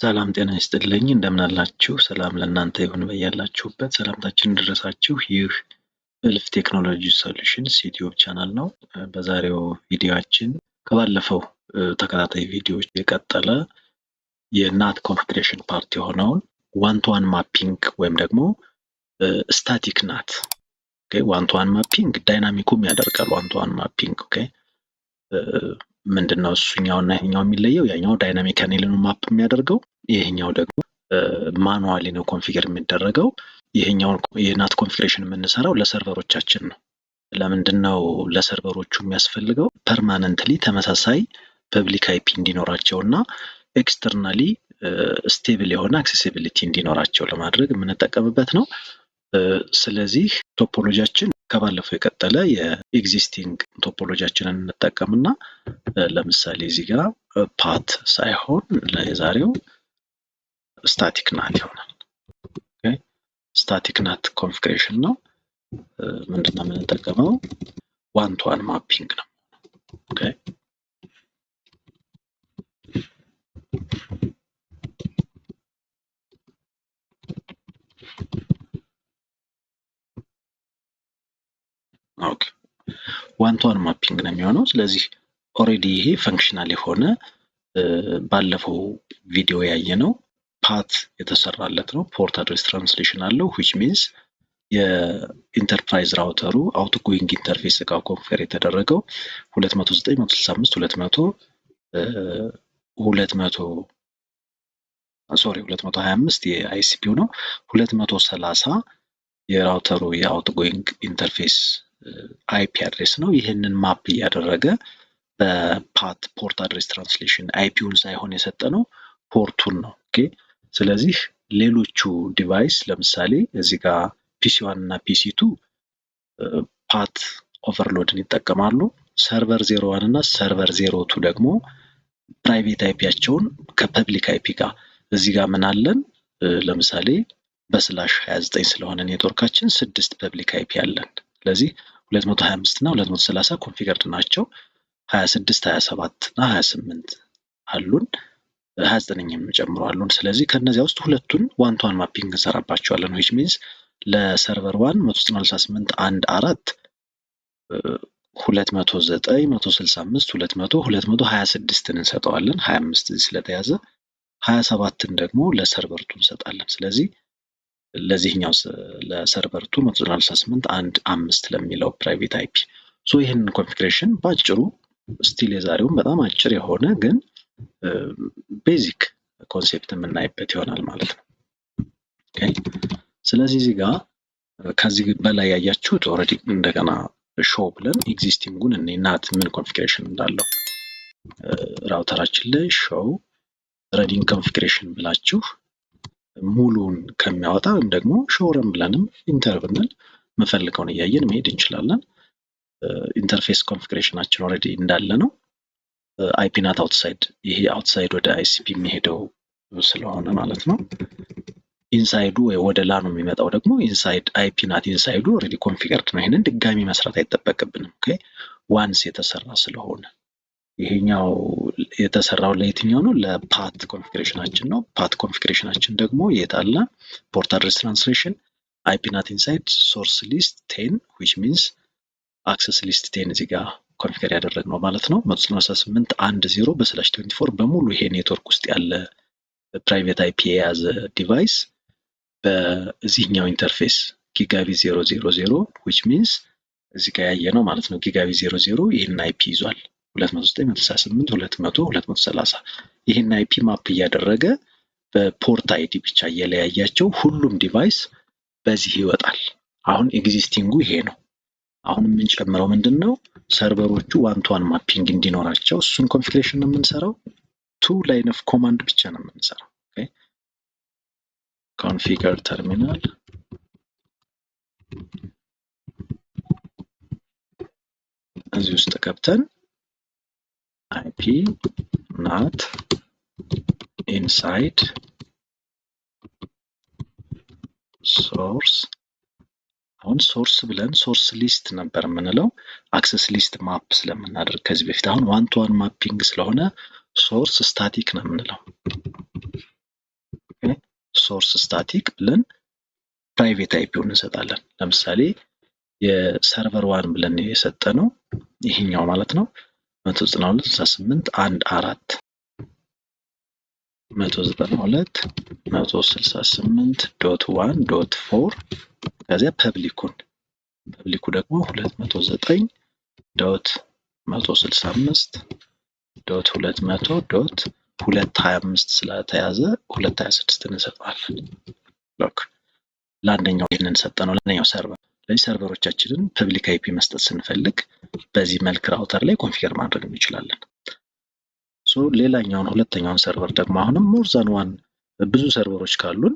ሰላም ጤና ይስጥልኝ እንደምን አላችሁ? ሰላም ለእናንተ ይሁን በያላችሁበት ሰላምታችን ይድረሳችሁ። ይህ እልፍ ቴክኖሎጂ ሶሉሽንስ ዩቲዩብ ቻናል ነው። በዛሬው ቪዲዮአችን ከባለፈው ተከታታይ ቪዲዮዎች የቀጠለ የናት ኮንፊግሬሽን ፓርት የሆነውን ዋን ቱ ዋን ማፒንግ ወይም ደግሞ ስታቲክ ናት። ዋን ቱ ዋን ማፒንግ ዳይናሚኩም ያደርጋል። ዋን ቱ ዋን ማፒንግ ምንድነው እሱኛውና ይሄኛው የሚለየው? ያኛው ዳይናሚካሊ ነው ማፕ የሚያደርገው፣ ይሄኛው ደግሞ ማኑዋሊ ነው ኮንፊገር የሚደረገው። ይሄኛው የናት ኮንፊግሬሽን የምንሰራው ለሰርቨሮቻችን ነው። ለምንድነው ለሰርቨሮቹ የሚያስፈልገው? ፐርማነንትሊ ተመሳሳይ ፐብሊክ አይፒ እንዲኖራቸውና ኤክስተርናሊ ስቴብል የሆነ አክሴሲቢሊቲ እንዲኖራቸው ለማድረግ የምንጠቀምበት ነው። ስለዚህ ቶፖሎጂያችን ከባለፈው የቀጠለ የኤግዚስቲንግ ቶፖሎጂያችንን እንጠቀምና ለምሳሌ እዚህ ጋር ፓት ሳይሆን ለዛሬው ስታቲክ ናት ይሆናል። ስታቲክ ናት ኮንፊግሬሽን ነው። ምንድነው የምንጠቀመው? ዋን ቱ ዋን ማፒንግ ነው። ዋን ቱ ዋን ማፒንግ ነው የሚሆነው። ስለዚህ ኦሬዲ ይሄ ፈንክሽናል የሆነ ባለፈው ቪዲዮ ያየነው ፓት የተሰራለት ነው። ፖርት አድሬስ ትራንስሌሽን አለው which means የኢንተርፕራይዝ ራውተሩ አውትጎይንግ ኢንተርፌስ ጋር ኮንፊገር የተደረገው 225 የአይሲፒው ነው። 230 የራውተሩ የአውትጎይንግ ኢንተርፌስ አይፒ አድሬስ ነው። ይህንን ማፕ እያደረገ በፓት ፖርት አድሬስ ትራንስሌሽን አይፒውን ሳይሆን የሰጠነው ፖርቱን ነው። ስለዚህ ሌሎቹ ዲቫይስ ለምሳሌ እዚህ ጋር ፒሲ1 እና ፒሲ2 ፓት ኦቨርሎድን ይጠቀማሉ። ሰርቨር 01 እና ሰርቨር 02 ደግሞ ፕራይቬት አይፒያቸውን ከፐብሊክ አይፒ ጋር እዚህ ጋር ምን አለን? ለምሳሌ በስላሽ 29 ስለሆነ ኔትወርካችን 6 ፐብሊክ አይፒ አለን። ስለዚህ 225 እና 230 ኮንፊገርድ ናቸው። 26 27 እና 28 አሉን፣ 29ኛም ጨምሮ አሉን። ስለዚህ ከነዚያ ውስጥ ሁለቱን ዋን ቱ ዋን ማፒንግ እንሰራባቸዋለን። which means ለሰርቨር 1 168 14 209 165 200 226ን እንሰጠዋለን። 25 ስለተያዘ 27ን ደግሞ ለሰርቨር 2 እንሰጣለን። ስለዚህ ለዚህኛው ለሰርቨር 2 168 15 ለሚለው ፕራይቬት አይፒ ይህንን ኮንፊግሬሽን ባጭሩ ስቲል የዛሬውን በጣም አጭር የሆነ ግን ቤዚክ ኮንሴፕት የምናይበት ይሆናል ማለት ነው። ስለዚህ እዚህ ጋር ከዚህ በላይ ያያችሁት ኦልሬዲ እንደገና ሾው ብለን ኤግዚስቲንጉን እኔ ናት ምን ኮንፊግሬሽን እንዳለው ራውተራችን ላይ ሾው ረኒንግ ኮንፊግሬሽን ብላችሁ ሙሉን ከሚያወጣ ወይም ደግሞ ሾውረን ብለንም ኢንተር ብንል የምፈልገውን እያየን መሄድ እንችላለን። ኢንተርፌስ ኮንፊግሬሽናችን ኦልሬዲ እንዳለ ነው። አይፒ ናት አውትሳይድ፣ ይሄ አውትሳይድ ወደ አይሲፒ የሚሄደው ስለሆነ ማለት ነው። ኢንሳይዱ ወይ ወደ ላኑ የሚመጣው ደግሞ ኢንሳይድ አይፒ ናት ኢንሳይዱ ኦልሬዲ ኮንፊገርድ ነው። ይሄንን ድጋሚ መስራት አይጠበቅብንም። ዋንስ የተሰራ ስለሆነ ይሄኛው የተሰራው ለየትኛው ነው? ለፓት ኮንፊግሬሽናችን ነው። ፓት ኮንፊግሬሽናችን ደግሞ የት አለ? ፖርት አድሬስ ትራንስሌሽን አይፒ ናት ኢንሳይድ ሶርስ ሊስት 10 which means አክሰስ ሊስት 10 እዚህ ጋር ኮንፊገር ያደረግነው ማለት ነው። 168.1.0 በስላሽ 24 በሙሉ ይሄ ኔትወርክ ውስጥ ያለ ፕራይቬት አይፒ የያዘ ዲቫይስ በዚህኛው ኢንተርፌስ ጊጋቢ 000 which means እዚህ ጋር ያየነው ማለት ነው። ጊጋቢ 00 ይህን አይፒ ይዟል 298 200 230 ይህን አይፒ ማፕ እያደረገ በፖርት አይዲ ብቻ እየለያያቸው ሁሉም ዲቫይስ በዚህ ይወጣል። አሁን ኤግዚስቲንጉ ይሄ ነው። አሁን የምንጨምረው ምንድነው? ሰርቨሮቹ ዋን ቱ ዋን ማፒንግ እንዲኖራቸው እሱን ኮንፊግሬሽን ነው የምንሰራው። ቱ ላይን ኦፍ ኮማንድ ብቻ ነው የምንሰራው። ኮንፊገር ተርሚናል እዚህ ውስጥ ገብተን አይፒ ናት ኢንሳይድ ሶርስ። አሁን ሶርስ ብለን ሶርስ ሊስት ነበር የምንለው አክሰስ ሊስት ማፕ ስለምናደርግ ከዚህ በፊት። አሁን ዋን ቱ ዋን ማፒንግ ስለሆነ ሶርስ ስታቲክ ነው የምንለው። ሶርስ ስታቲክ ብለን ፕራይቬት አይፒውን እንሰጣለን። ለምሳሌ የሰርቨር ዋን ብለን የሰጠነው ይሄኛው ማለት ነው 192.168.1.4 192.168.1.4 ከዚያ ፐብሊኩ ደግሞ 209.165.200.225 ስለተያዘ 226 እንሰጠዋለን። ሎክ ለአንደኛው ይሄንን ሰጠነው ለአንደኛው ሰርቨር። ስለዚህ ሰርቨሮቻችንን ፐብሊክ አይፒ መስጠት ስንፈልግ በዚህ መልክ ራውተር ላይ ኮንፊገር ማድረግ እንችላለን። ሶ ሌላኛውን ሁለተኛውን ሰርቨር ደግሞ አሁንም ሞር ዛን ዋን ብዙ ሰርቨሮች ካሉን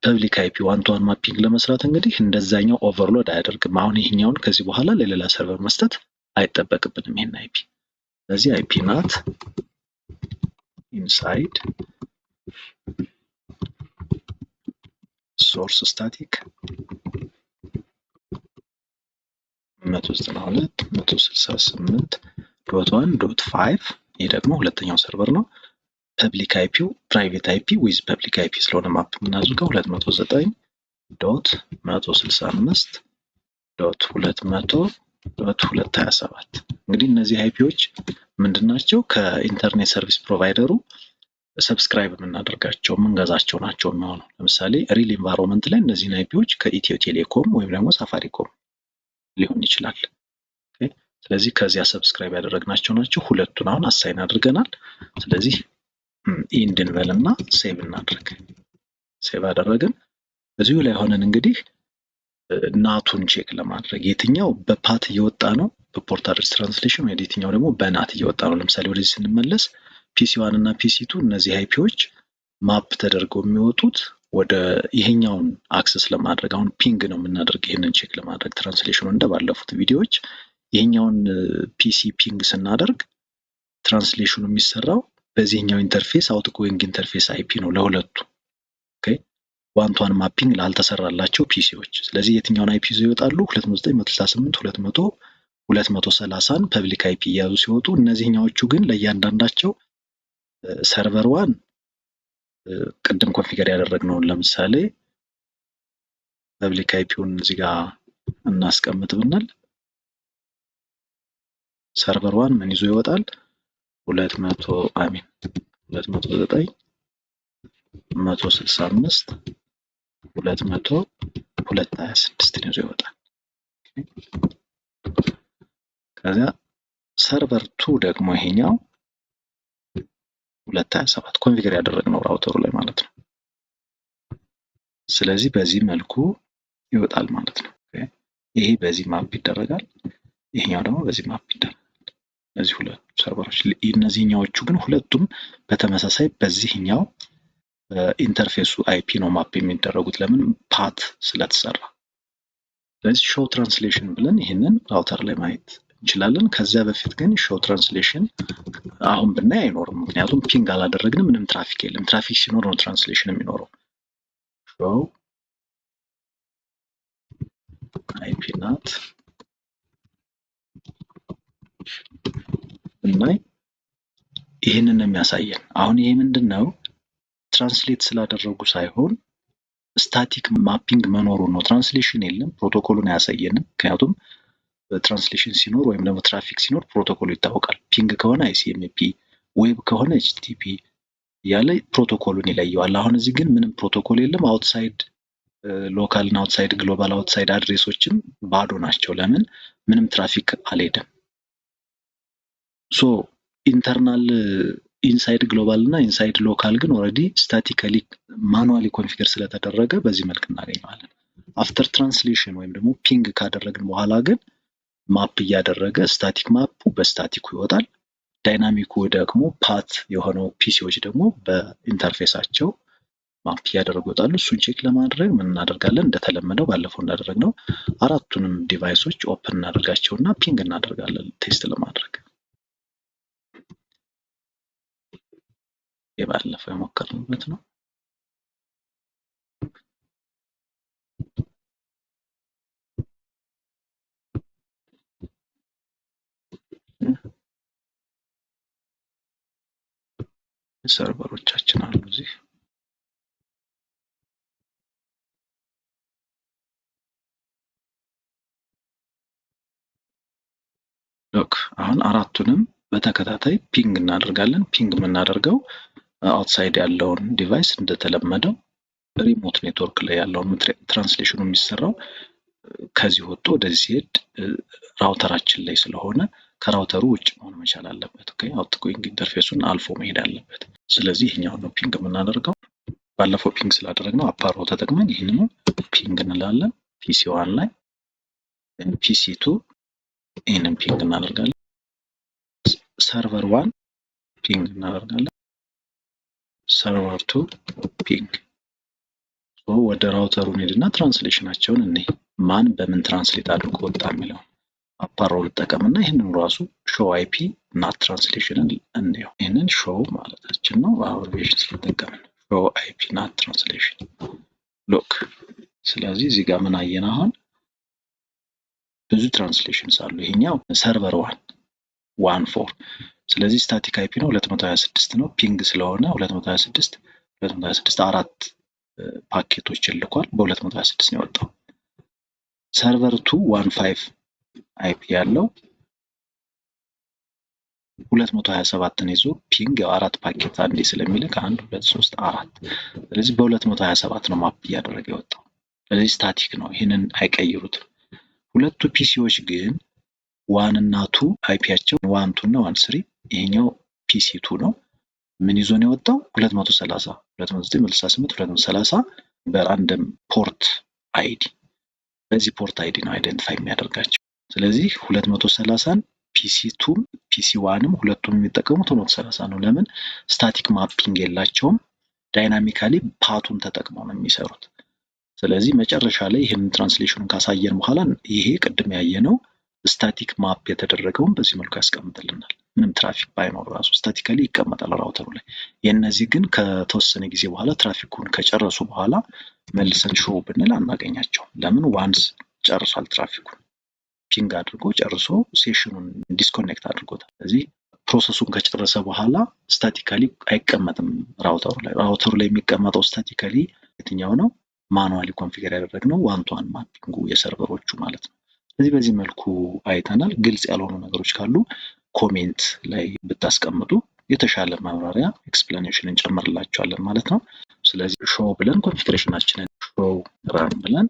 ፐብሊክ አይፒ ዋን ቱ ዋን ማፒንግ ለመስራት እንግዲህ እንደዛኛው ኦቨርሎድ አያደርግም። አሁን ይሄኛውን ከዚህ በኋላ ለሌላ ሰርቨር መስጠት አይጠበቅብንም ይሄን አይፒ። ስለዚህ አይፒ ናት ኢንሳይድ ሶርስ ስታቲክ 192.168.1.5 ይህ ደግሞ ሁለተኛው ሰርቨር ነው። ፐብሊክ አይፒው ፕራይቬት አይፒ ዊዝ ፐብሊክ አይፒ ስለሆነ ማፕ የምናደርገው 209.165.200.227 እንግዲህ እነዚህ አይፒዎች ምንድናቸው? ከኢንተርኔት ሰርቪስ ፕሮቫይደሩ ሰብስክራይብ የምናደርጋቸው የምንገዛቸው ናቸው የሚሆነው። ለምሳሌ ሪል ኢንቫይሮንመንት ላይ እነዚህን አይፒዎች ከኢትዮ ቴሌኮም ወይም ደግሞ ሳፋሪኮም ሊሆን ይችላል። ስለዚህ ከዚያ ሰብስክራይብ ያደረግናቸው ናቸው። ሁለቱን አሁን አሳይን አድርገናል። ስለዚህ ኢንድ እንበልና ሴቭ እናድርግ። ሴቭ አደረግን። እዚሁ ላይ ሆነን እንግዲህ ናቱን ቼክ ለማድረግ የትኛው በፓት እየወጣ ነው በፖርት አድሬስ ትራንስሌሽን ወይ የትኛው ደግሞ በናት እየወጣ ነው። ለምሳሌ ወደዚህ ስንመለስ ፒሲ1 እና ፒሲ2 እነዚህ አይፒዎች ማፕ ተደርገው የሚወጡት ወደ ይሄኛውን አክሰስ ለማድረግ አሁን ፒንግ ነው የምናደርግ ይሄንን ቼክ ለማድረግ ትራንስሌሽኑ እንደባለፉት ቪዲዮዎች ይሄኛውን ፒሲ ፒንግ ስናደርግ ትራንስሌሽኑ የሚሰራው በዚህኛው ኢንተርፌስ አውትጎይንግ ኢንተርፌስ አይፒ ነው ለሁለቱ። ኦኬ ዋን ቱ ዋን ማፒንግ ላልተሰራላቸው ፒሲዎች። ስለዚህ የትኛውን አይፒ ይዘው ይወጣሉ? 298.200.230ን ፐብሊክ አይፒ እያዙ ሲወጡ እነዚህኛዎቹ ግን ለእያንዳንዳቸው ሰርቨር ዋን ቅድም ኮንፊገር ያደረግነውን ለምሳሌ ፐብሊክ አይፒውን እዚህ ጋር እናስቀምጥ ብንል ሰርቨር ዋን ምን ይዞ ይወጣል? 209.165.200.226 ይዞ ይወጣል። ከዚያ ሰርቨር 2 ደግሞ ይሄኛው 227 ኮንፊገር ያደረግነው ራውተሩ ላይ ማለት ነው። ስለዚህ በዚህ መልኩ ይወጣል ማለት ነው። ይሄ በዚህ ማፕ ይደረጋል፣ ይሄኛው ደግሞ በዚህ ማፕ ይደረጋል። እነዚህ ሁለት ሰርቨሮች እነዚህኛዎቹ ግን ሁለቱም በተመሳሳይ በዚህኛው ኢንተርፌሱ አይፒ ነው ማፕ የሚደረጉት ለምን ፓት ስለተሰራ። ስለዚህ ሾው ትራንስሌሽን ብለን ይሄንን ራውተር ላይ ማየት እንችላለን። ከዚያ በፊት ግን ሾው ትራንስሌሽን አሁን ብናይ አይኖርም፣ ምክንያቱም ፒንግ አላደረግንም፣ ምንም ትራፊክ የለም። ትራፊክ ሲኖር ነው ትራንስሌሽን የሚኖረው። ሾው አይፒ ናት ብናይ ይህንን ነው የሚያሳየን። አሁን ይሄ ምንድነው ትራንስሌት ስላደረጉ ሳይሆን ስታቲክ ማፒንግ መኖሩ ነው። ትራንስሌሽን የለም፣ ፕሮቶኮሉን አያሳየንም። ምክንያቱም ትራንስሌሽን ሲኖር ወይም ደግሞ ትራፊክ ሲኖር ፕሮቶኮሉ ይታወቃል። ፒንግ ከሆነ አይሲኤምፒ፣ ዌብ ከሆነ ኤችቲቲፒ እያለ ፕሮቶኮሉን ይለየዋል። አሁን እዚህ ግን ምንም ፕሮቶኮል የለም። አውትሳይድ ሎካል እና አውትሳይድ ግሎባል አውትሳይድ አድሬሶችም ባዶ ናቸው። ለምን? ምንም ትራፊክ አልሄደም። ሶ ኢንተርናል ኢንሳይድ ግሎባል እና ኢንሳይድ ሎካል ግን ኦልሬዲ ስታቲካሊ ማኑዋሊ ኮንፊገር ስለተደረገ በዚህ መልክ እናገኘዋለን። አፍተር ትራንስሌሽን ወይም ደግሞ ፒንግ ካደረግን በኋላ ግን ማፕ እያደረገ ስታቲክ ማፑ በስታቲኩ ይወጣል። ዳይናሚኩ ደግሞ ፓት የሆነው ፒሲዎች ደግሞ በኢንተርፌሳቸው ማፕ እያደረጉ ይወጣሉ። እሱን ቼክ ለማድረግ ምን እናደርጋለን? እንደተለመደው ባለፈው እንዳደረግነው አራቱንም ዲቫይሶች ኦፕን እናደርጋቸውና ፒንግ እናደርጋለን ቴስት ለማድረግ። የባለፈው የሞከርንበት ነው። ሰርቨሮቻችን አሉ እዚህ ሎክ አሁን አራቱንም በተከታታይ ፒንግ እናደርጋለን። ፒንግ የምናደርገው አውትሳይድ ያለውን ዲቫይስ እንደተለመደው ሪሞት ኔትወርክ ላይ ያለውን ትራንስሌሽኑ የሚሰራው ከዚህ ወጥቶ ወደዚህ ሲሄድ ራውተራችን ላይ ስለሆነ ከራውተሩ ውጭ መሆን መቻል አለበት። ኦኬ አውትጎይንግ ኢንተርፌሱን አልፎ መሄድ አለበት። ስለዚህ ይሄኛው ነው ፒንግ የምናደርገው። ባለፈው ፒንግ ስላደረግነው አፓሮ ተጠቅመን ይህንኑ ፒንግ እንላለን። ፒሲ1 ላይ ፒሲ2 ይህንን ፒንግ እናደርጋለን። ሰርቨር 1 ፒንግ እናደርጋለን። ሰርቨር 2 ፒንግ። ወደ ራውተሩ እንሂድና ትራንስሌሽናቸውን እንይ። ማን በምን ትራንስሌት አድርጎ ወጣ የሚለው አፓሮ ልጠቀምና ይህንን ራሱ ሾው አይፒ ናት ትራንስሌሽንን እንየው። ይህንን ሾው ማለታችን ነው አብሪቬሽን ስለተጠቀምን ሾው አይፒ ናት ትራንስሌሽን ሎክ። ስለዚህ እዚህ ጋር ምን አየን? አሁን ብዙ ትራንስሌሽንስ አሉ። ይሄኛው ሰርቨር 114 ስለዚህ ስታቲክ አይፒ ነው 226 ነው። ፒንግ ስለሆነ 226 አራት ፓኬቶችን ልኳል። በ226 ነው የወጣው። ሰርቨር 215 አይፒ ያለው 227ን ይዞ ፒንግ አራት ፓኬት አንዴ ስለሚልክ 1 2 3 4 ስለዚህ በ227 ነው ማፕ እያደረገ የወጣው። ስለዚህ ስታቲክ ነው። ይህንን አይቀይሩትም። ሁለቱ ፒሲዎች ግን 1 እና 2 አይፒያቸው 1 2 እና 1 3 ይሄኛው ፒሲ2 ነው። ምን ይዞ ነው የወጣው? 230 298 230 በራንደም ፖርት አይዲ። በዚህ ፖርት አይዲ ነው አይደንቲፋይ የሚያደርጋቸው። ስለዚህ 230ን ፒሲ2ም ፒሲ1ም ሁለቱም የሚጠቀሙት 230 ነው። ለምን? ስታቲክ ማፒንግ የላቸውም። ዳይናሚካሊ ፓቱን ተጠቅመው ነው የሚሰሩት። ስለዚህ መጨረሻ ላይ ይህንን ትራንስሌሽኑን ካሳየን በኋላ ይሄ ቅድም ያየነው ስታቲክ ማፕ የተደረገውን በዚህ መልኩ ያስቀምጥልናል። ምንም ትራፊክ ባይኖር ራሱ ስታቲካሊ ይቀመጣል ራውተሩ ላይ። የእነዚህ ግን ከተወሰነ ጊዜ በኋላ ትራፊኩን ከጨረሱ በኋላ መልሰን ሾው ብንል አናገኛቸውም። ለምን? ዋንስ ጨርሷል ትራፊኩን ፒንግ አድርጎ ጨርሶ ሴሽኑን ዲስኮኔክት አድርጎታል። ስለዚህ ፕሮሰሱን ከጨረሰ በኋላ ስታቲካሊ አይቀመጥም ራውተሩ ላይ። ራውተሩ ላይ የሚቀመጠው ስታቲካሊ የትኛው ነው? ማኑዋሊ ኮንፊገር ያደረግነው ዋን ቱ ዋን ማፒንጉ የሰርቨሮቹ ማለት ነው። ስለዚህ በዚህ መልኩ አይተናል። ግልጽ ያልሆኑ ነገሮች ካሉ ኮሜንት ላይ ብታስቀምጡ የተሻለ ማብራሪያ ኤክስፕላኔሽን እንጨምርላችኋለን ማለት ነው። ስለዚህ ሾው ብለን ኮንፊግሬሽናችንን ሾው ራን ብለን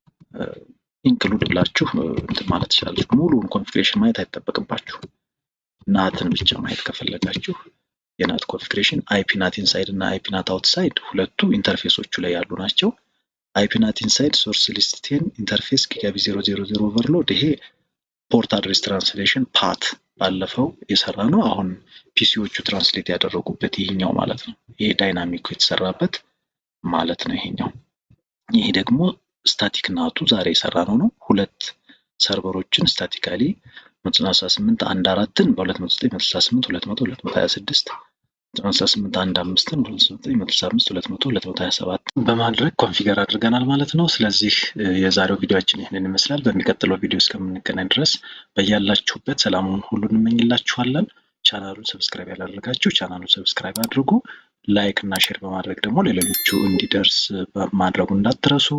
ኢንክሉድ ብላችሁ እንትን ማለት ትችላላችሁ። ሙሉውን ኮንፊግሬሽን ማየት አይጠበቅባችሁ። ናትን ብቻ ማየት ከፈለጋችሁ የናት ኮንፊግሬሽን አይፒ ናት ኢንሳይድ እና አይፒ ናት አውትሳይድ ሁለቱ ኢንተርፌሶቹ ላይ ያሉ ናቸው። አይፒ ናት ኢንሳይድ ሶርስ ሊስት 10 ኢንተርፌስ ጊጋቢ 000 ኦቨርሎድ ይሄ ፖርት አድሬስ ትራንስሌሽን ፓት ባለፈው የሰራ ነው። አሁን ፒሲዎቹ ትራንስሌት ያደረጉበት ይሄኛው ማለት ነው። ይሄ ዳይናሚኩ የተሰራበት ማለት ነው ይሄኛው። ይሄ ደግሞ ስታቲክ ናቱ ዛሬ የሰራ ነው። ሁለት ሰርቨሮችን ስታቲካሊ 198 14ን በ298 200 226 198 15ን 295 200 227 በማድረግ ኮንፊገር አድርገናል ማለት ነው። ስለዚህ የዛሬው ቪዲዮአችን ይህንን ይመስላል። በሚቀጥለው ቪዲዮ እስከምንገናኝ ድረስ በያላችሁበት ሰላሙን ሁሉ እንመኝላችኋለን። ቻናሉን ሰብስክራይብ ያላደረጋችሁ ቻናሉን ሰብስክራይብ አድርጉ። ላይክ እና ሼር በማድረግ ደግሞ ለሌሎቹ እንዲደርስ ማድረጉ እንዳትረሱ።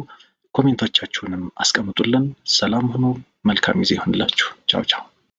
ኮሜንቶቻችሁንም አስቀምጡልን። ሰላም ሁኑ። መልካም ጊዜ ይሁንላችሁ። ቻው ቻው።